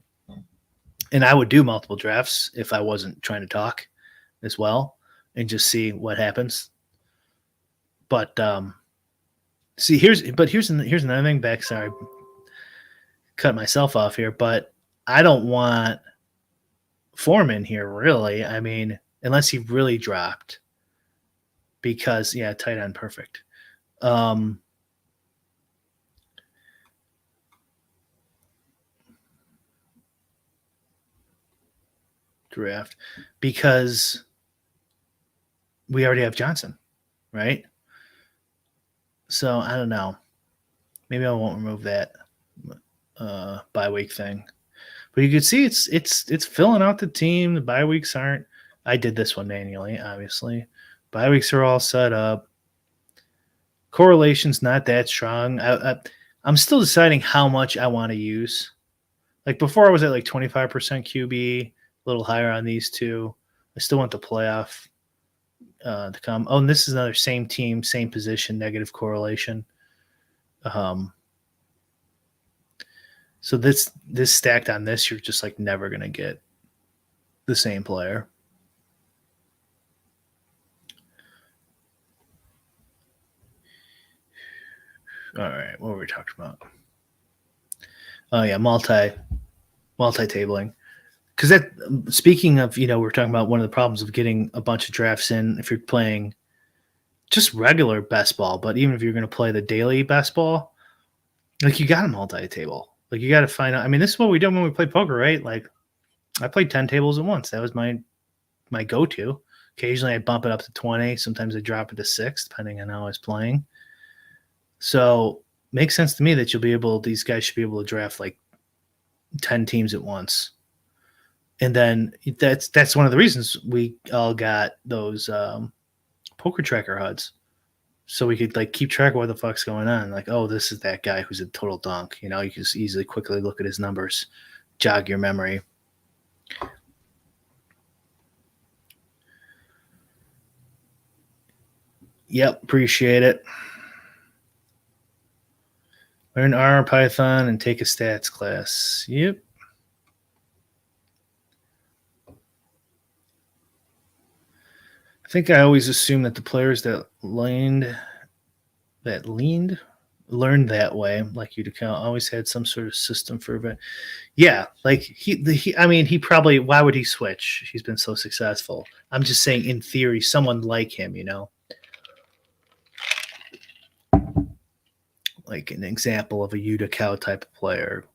And I would do multiple drafts if I wasn't trying to talk as well and just see what happens. But see, here's another thing. Back, sorry, cut myself off here, but I don't want Foreman here, really. I mean, unless he really dropped, because tight end, perfect. Draft, because we already have Johnson, right? So I don't know. Maybe I won't remove that bye week thing. But you can see it's filling out the team. The bye weeks aren't. I did this one manually, obviously. Bye weeks are all set up. Correlation's not that strong. I'm still deciding how much I want to use. Like before, I was at like 25% QB, a little higher on these two. I still want the playoff to come. Oh, and this is another same team, same position, negative correlation. So this stacked on this, you're just like never gonna get the same player. All right, what were we talking about? Oh yeah, multi-tabling. Because that, speaking of, we're talking about one of the problems of getting a bunch of drafts in if you're playing just regular best ball, but even if you're going to play the daily best ball, like you got to multi-table. Like you got to find out. I mean, this is what we did when we played poker, right? Like I played 10 tables at once. That was my go-to. Occasionally I bump it up to 20. Sometimes I drop it to 6, depending on how I was playing. So makes sense to me that these guys should be able to draft like 10 teams at once. And then that's one of the reasons we all got those poker tracker HUDs. So we could like keep track of what the fuck's going on. Like, oh, this is that guy who's a total dunk. You can just easily quickly look at his numbers, jog your memory. Yep, appreciate it. Learn R, Python, and take a stats class. Yep. I think I always assumed that the players that leaned learned that way, like Utica, always had some sort of system for it. Yeah, like he probably, why would he switch? He's been so successful. I'm just saying, in theory, someone like him, like an example of a Utica type of player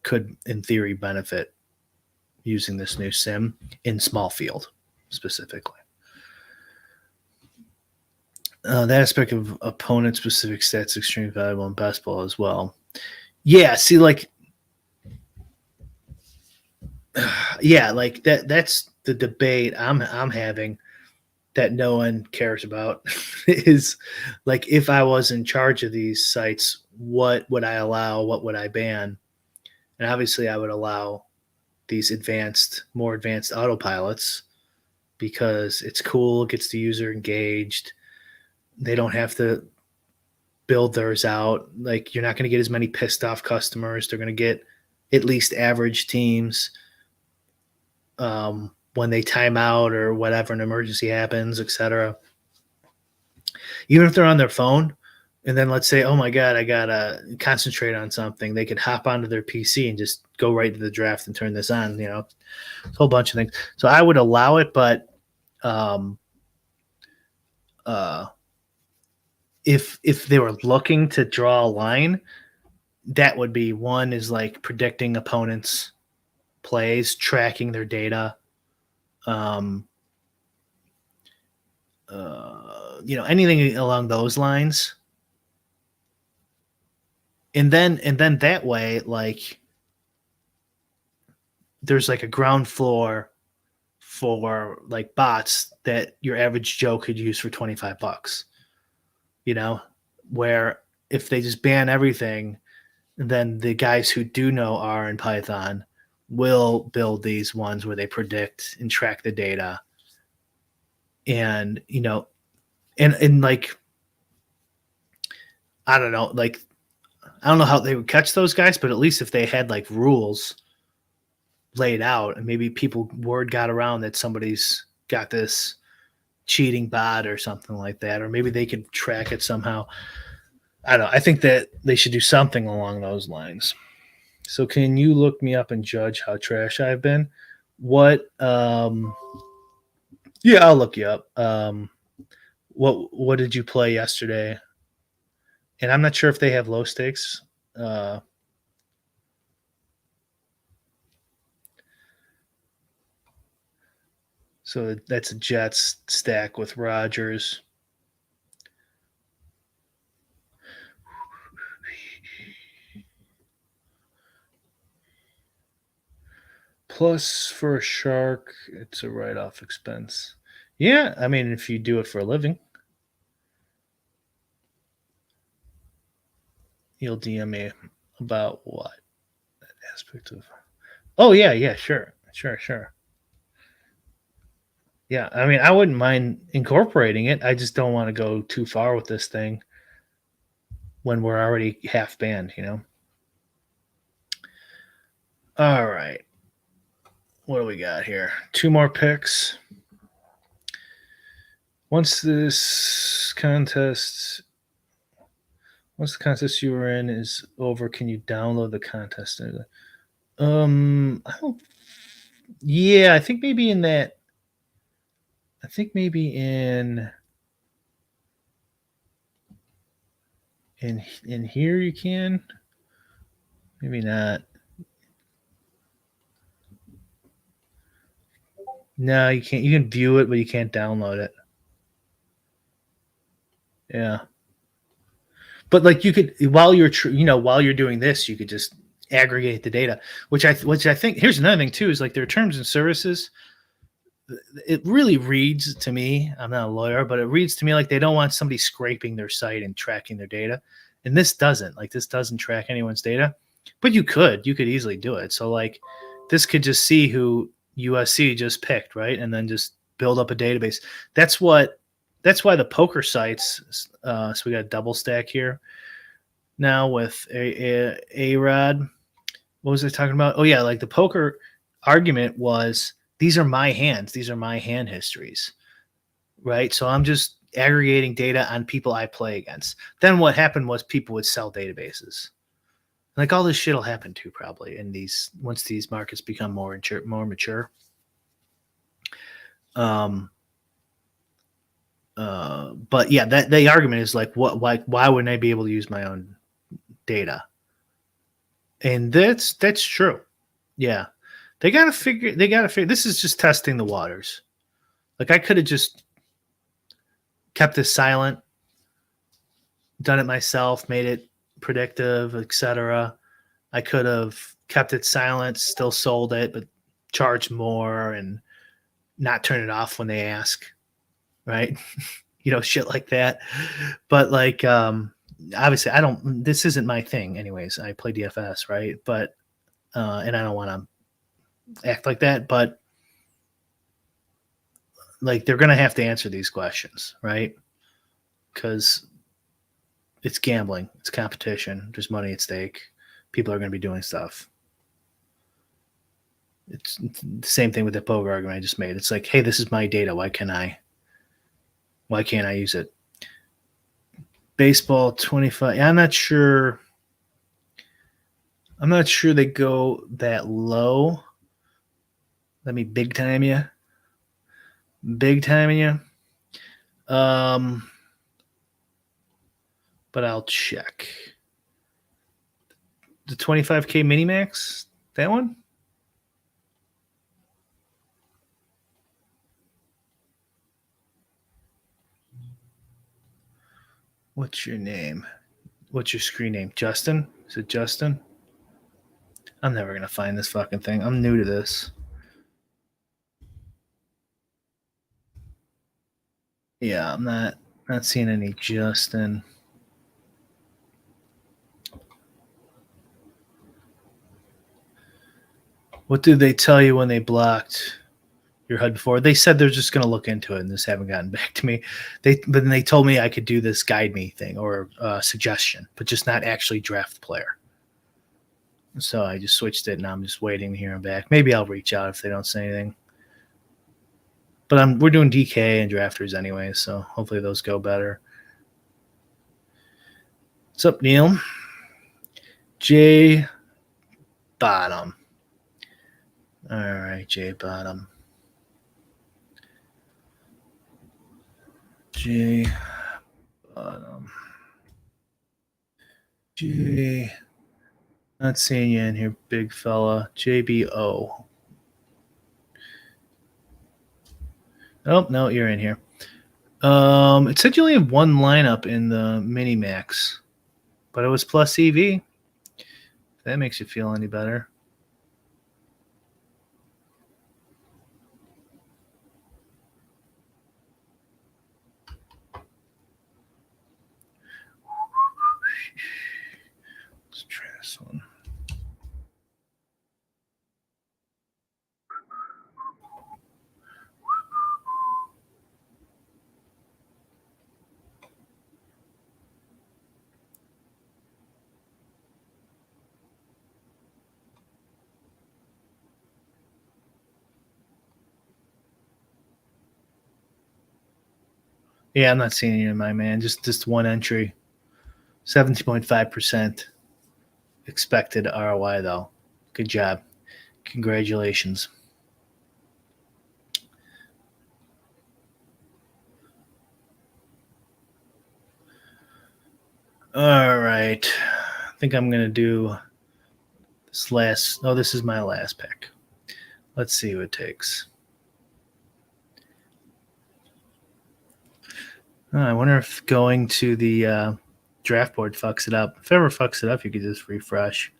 could in theory benefit using this new sim in small field specifically. That aspect of opponent-specific stats is extremely valuable in basketball as well. Yeah, see, like, yeah, like that's the debate I'm having that no one cares about is like, if I was in charge of these sites, what would I allow? What would I ban? And obviously I would allow these more advanced autopilots because it's cool, it gets the user engaged. They don't have to build theirs out. Like, you're not going to get as many pissed off customers. They're going to get at least average teams when they time out or whatever, an emergency happens, etc. Even if they're on their phone, and then let's say, oh my God, I got to concentrate on something, they could hop onto their PC and just go right to the draft and turn this on, a whole bunch of things. So I would allow it, but if they were looking to draw a line, that would be one is like predicting opponents' plays, tracking their data, um, anything along those lines. And then that way, like there's like a ground floor for like bots that your average Joe could use for $25, you know, where if they just ban everything, then the guys who do know R and Python will build these ones where they predict and track the data. And, and like, I don't know, like, I don't know how they would catch those guys, but at least if they had like rules laid out and maybe word got around that somebody's got this cheating bot or something like that, or maybe they could track it somehow. I don't know. I think that they should do something along those lines. So can you look me up and judge how trash I've been? What Yeah, I'll look you up. What did you play yesterday? And I'm not sure if they have low stakes. Uh so that's a Jets stack with Rodgers. Plus for a shark, it's a write-off expense. Yeah, I mean if you do it for a living, you'll DM me about what aspect of. Oh yeah, sure. Yeah, I mean I wouldn't mind incorporating it. I just don't want to go too far with this thing when we're already half banned. All right. What do we got here? Two more picks. Once the contest you were in is over, can you download the contest? I don't. Yeah, I think maybe in that. I think maybe in here you can. Maybe not. No, you can't. You can view it, but you can't download it. Yeah, but like you could while you're doing this, you could just aggregate the data, which I think here's another thing too is like their terms and services. It really reads to me. I'm not a lawyer, but it reads to me like they don't want somebody scraping their site and tracking their data, and this doesn't. Like this doesn't track anyone's data, but you could easily do it. So like this could just see who USC just picked, right, and then just build up a database. That's what. That's why the poker sites. So we got a double stack here now with a Rod. What was I talking about? Oh yeah, like the poker argument was these are my hands. These are my hand histories, right? So I'm just aggregating data on people I play against. Then what happened was people would sell databases. Like all this shit will happen too, probably in these once these markets become more mature. Um, but yeah, that the argument is like, why wouldn't I be able to use my own data? And that's true. Yeah, they gotta figure. This is just testing the waters. Like I could have just kept this silent, done it myself, made it predictive, etc. I could have kept it silent, still sold it, but charged more and not turn it off when they ask, right? Shit like that. But like, obviously, I don't. This isn't my thing, anyways. I play DFS, right? But and I don't want to act like that, but like they're gonna have to answer these questions, right? Because it's gambling, it's competition, there's money at stake. People are gonna be doing stuff. It's the same thing with the poker argument I just made. It's like, hey, this is my data. Why can't I use it? Baseball 25. I'm not sure. I'm not sure they go that low. Let me big time you. Big time you. Um, but I'll check. The 25K Minimax, that one? What's your name? What's your screen name? Justin? Is it Justin? I'm never gonna find this fucking thing. I'm new to this. Yeah, I'm not seeing any Justin. What did they tell you when they blocked your HUD before? They said they're just going to look into it and just haven't gotten back to me. But then they told me I could do this guide me thing or suggestion, but just not actually draft the player. So I just switched it, and I'm just waiting to hear them back. Maybe I'll reach out if they don't say anything. But we're doing DK and drafters anyway, so hopefully those go better. What's up, Neil? J Bottom. All right, J Bottom. J Bottom. J. Not seeing you in here, big fella. JBO. Oh, no, you're in here. It said you only have one lineup in the mini max, but it was plus EV. If that makes you feel any better. Let's try this one. Yeah, I'm not seeing you in my man. Just one entry. 17.5% expected ROI, though. Good job. Congratulations. All right. I think I'm going to do this last. Oh, this is my last pick. Let's see what it takes. I wonder if going to the draft board fucks it up. If it ever fucks it up, you could just refresh.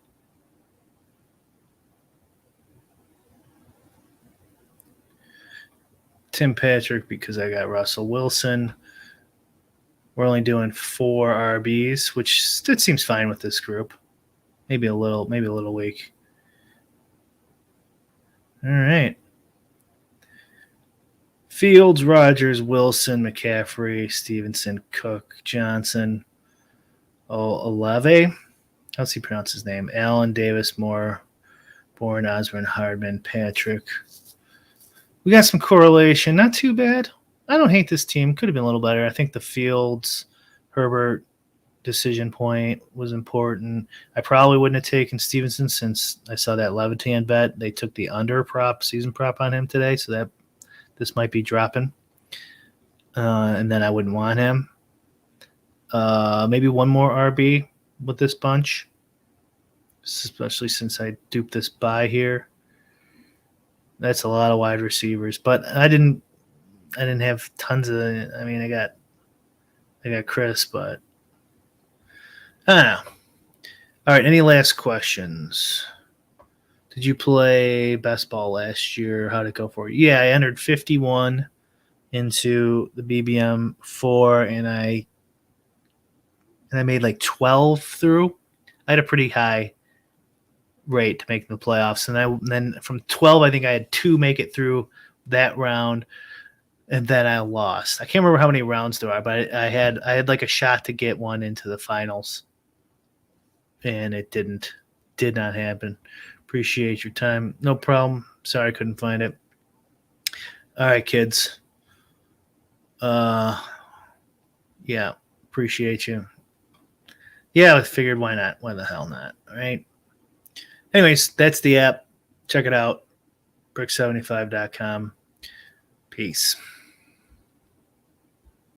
Tim Patrick, because I got Russell Wilson. We're only doing 4 RBs, which it seems fine with this group. Maybe a little weak. All right. Fields, Rodgers, Wilson, McCaffrey, Stevenson, Cook, Johnson, Olave. How's he pronounce his name? Allen, Davis, Moore, Bourne, Osborne, Hardman, Patrick. We got some correlation. Not too bad. I don't hate this team. Could have been a little better. I think the Fields, Herbert decision point was important. I probably wouldn't have taken Stevenson since I saw that Levitan bet. They took the under season prop on him today, so that this might be dropping. And then I wouldn't want him. Maybe one more RB with this bunch, especially since I duped this buy here. That's a lot of wide receivers, but I didn't have tons of. I mean, I got Chris, but I don't know. All right, any last questions? Did you play best ball last year? How'd it go for you? Yeah, I entered 51 into the BBM4, and I made like 12 through. I had a pretty high rate to make the playoffs, and then from 12, I think I had 2 make it through that round, and then I lost. I can't remember how many rounds there are, but I had like a shot to get one into the finals, and it did not happen. Appreciate your time. No problem. Sorry I couldn't find it. All right, kids. Yeah, appreciate you. Yeah, I figured why not? Why the hell not? All right. Anyways, that's the app. Check it out. Brick75.com. Peace.